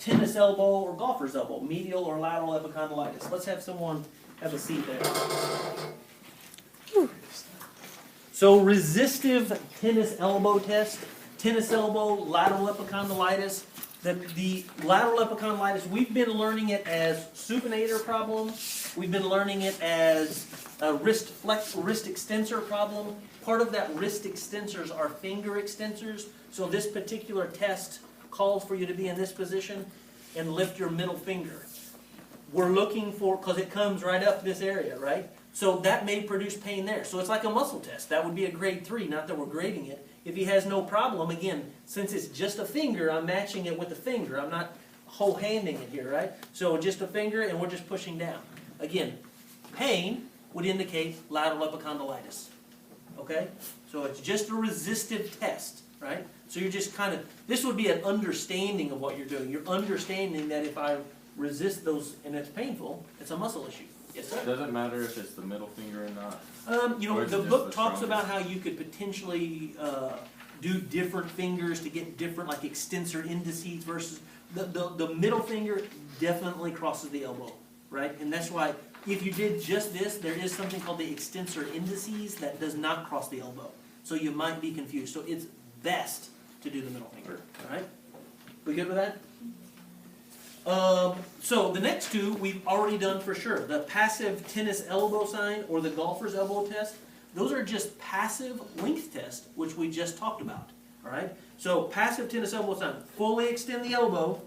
tennis elbow or golfer's elbow, medial or lateral epicondylitis. Let's have someone have a seat there. So resistive tennis elbow test, tennis elbow, lateral epicondylitis. The lateral epicondylitis, we've been learning it as supinator problem. We've been learning it as a wrist extensor problem. Part of that wrist extensors are finger extensors. So this particular test calls for you to be in this position and lift your middle finger. We're looking for, because it comes right up this area, right? So that may produce pain there. So it's like a muscle test. That would be a grade 3, not that we're grading it. If he has no problem, again, since it's just a finger, I'm matching it with the finger. I'm not whole handing it here, right? So just a finger and we're just pushing down. Again, pain would indicate lateral epicondylitis. Okay? So it's just a resistive test, right? So you're just kind of, this would be an understanding of what you're doing. You're understanding that if I resist those and it's painful, it's a muscle issue. Yes, sir? Does it matter if it's the middle finger or not? The book talks about how you could potentially do different fingers to get different, like extensor indices versus the middle finger definitely crosses the elbow, right? And that's why if you did just this, there is something called the extensor indices that does not cross the elbow. So you might be confused. So it's best to do the middle finger, all right? We good with that? So the next two we've already done for sure. The passive tennis elbow sign or the golfer's elbow test. Those are just passive length tests, which we just talked about. All right. So passive tennis elbow sign. Fully extend the elbow.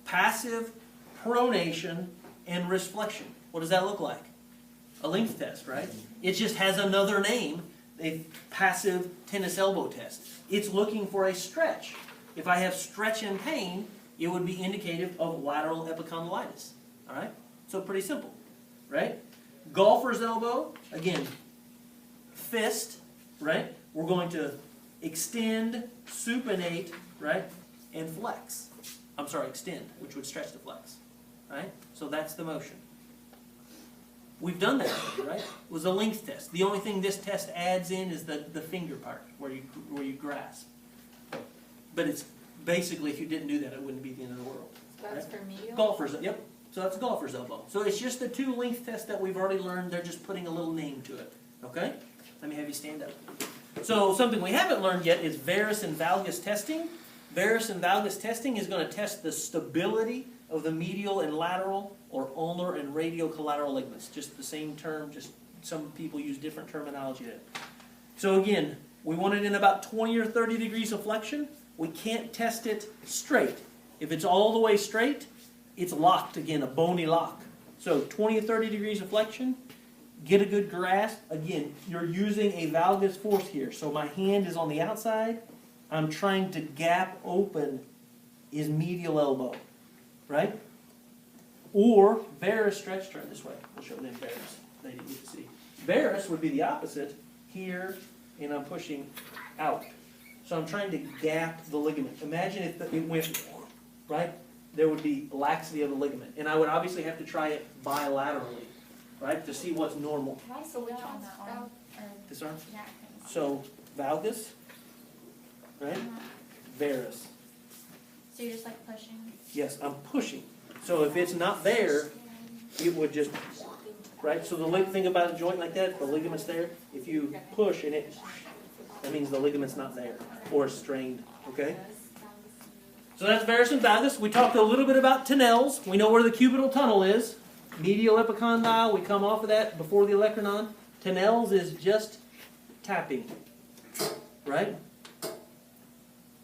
Passive pronation and wrist flexion. What does that look like? A length test, right? It just has another name. A passive tennis elbow test. It's looking for a stretch. If I have stretch and pain, it would be indicative of lateral epicondylitis. All right? So pretty simple, right? Golfer's elbow, again, fist, right? We're going to extend, supinate, right? And flex. I'm sorry, extend, which would stretch the flex, right? So that's the motion. We've done that already, right? It was a length test. The only thing this test adds in is the finger part, where you grasp. But it's basically, if you didn't do that, it wouldn't be the end of the world. So that's for medial? Golfer's, yep. So that's a golfer's elbow. So it's just the two length tests that we've already learned. They're just putting a little name to it. Okay? Let me have you stand up. So something we haven't learned yet is varus and valgus testing. Varus and valgus testing is going to test the stability of the medial and lateral or ulnar and radiocollateral ligaments. Just the same term, just some people use different terminology there. So again, we want it in about 20 or 30 degrees of flexion. We can't test it straight. If it's all the way straight, it's locked again, a bony lock. So 20 or 30 degrees of flexion, get a good grasp. Again, you're using a valgus force here. So my hand is on the outside. I'm trying to gap open his medial elbow, right? Or varus stretch, turn this way. We'll show them varus. They didn't get to see. Varus would be the opposite here, and I'm pushing out. So I'm trying to gap the ligament. Imagine if it went, right? There would be laxity of the ligament. And I would obviously have to try it bilaterally, right? To see what's normal. Can I switch on that arm? This arm? Yeah. So valgus, right? Varus. So you're just like pushing? Yes, I'm pushing. So if it's not there, it would just, right? So the thing about a joint like that, the ligament's there. If you push and it, that means the ligament's not there or strained, okay? So that's varus and valgus. We talked a little bit about Tinel's. We know where the cubital tunnel is. Medial epicondyle, we come off of that before the olecranon. Tinel's is just tapping, right?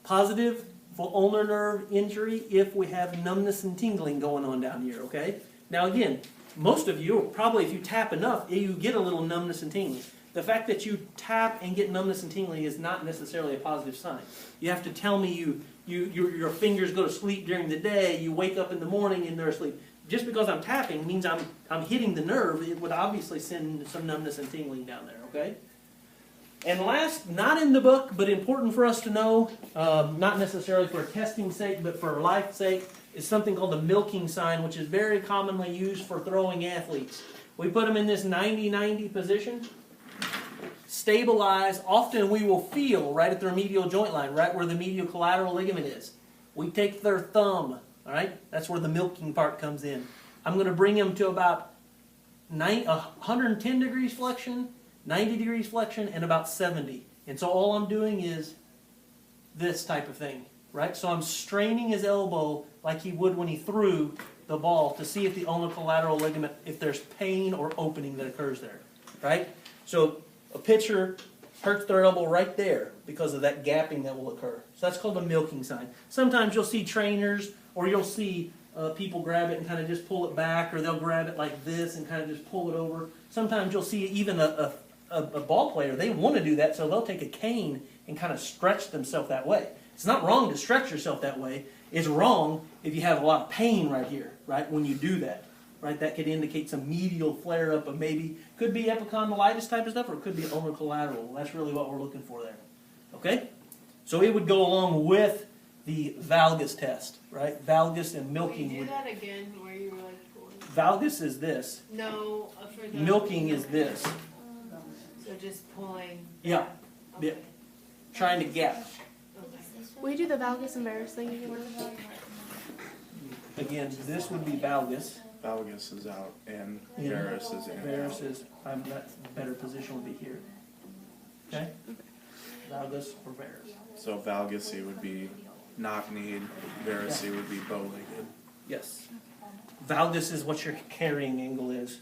Positive for ulnar nerve injury if we have numbness and tingling going on down here, okay? Now again, most of you, probably if you tap enough, you get a little numbness and tingling. The fact that you tap and get numbness and tingling is not necessarily a positive sign. You have to tell me your fingers go to sleep during the day, you wake up in the morning and they're asleep. Just because I'm tapping means I'm hitting the nerve. It would obviously send some numbness and tingling down there, okay? And last, not in the book, but important for us to know, not necessarily for testing's sake, but for life's sake, is something called the milking sign, which is very commonly used for throwing athletes. We put them in this 90-90 position. Stabilize. Often we will feel right at their medial joint line, right where the medial collateral ligament is. We take their thumb, all right? That's where the milking part comes in. I'm going to bring them to about 110 degrees flexion, 90 degrees flexion, and about 70. And so all I'm doing is this type of thing, right? So I'm straining his elbow like he would when he threw the ball to see if the ulnar collateral ligament, if there's pain or opening that occurs there, right? So a pitcher hurts their elbow right there because of that gapping that will occur. So that's called a milking sign. Sometimes you'll see trainers or you'll see people grab it and kind of just pull it back, or they'll grab it like this and kind of just pull it over. Sometimes you'll see even a ball player, they want to do that, so they'll take a cane and kind of stretch themselves that way. It's not wrong to stretch yourself that way. It's wrong if you have a lot of pain right here, right, when you do that. Right, that could indicate some medial flare-up of maybe, could be epicondylitis type of stuff, or it could be ulnar collateral. That's really what we're looking for there. Okay? So it would go along with the valgus test, right? Valgus and milking. Can you do that again where you were like pulling? Valgus is this. No, for the. Milking is this. So just pulling. Yeah. Okay. Yeah. Trying to gap. Okay. Will you do the valgus and varus thing again? Again, this would be valgus. Valgus is out and Yeah. varus is in. Varus is, I'm not, better position would be here. Okay? Valgus or varus. So valgusy would be knock-kneed, varusy would be bow-legged. Yes. Valgus is what your carrying angle is.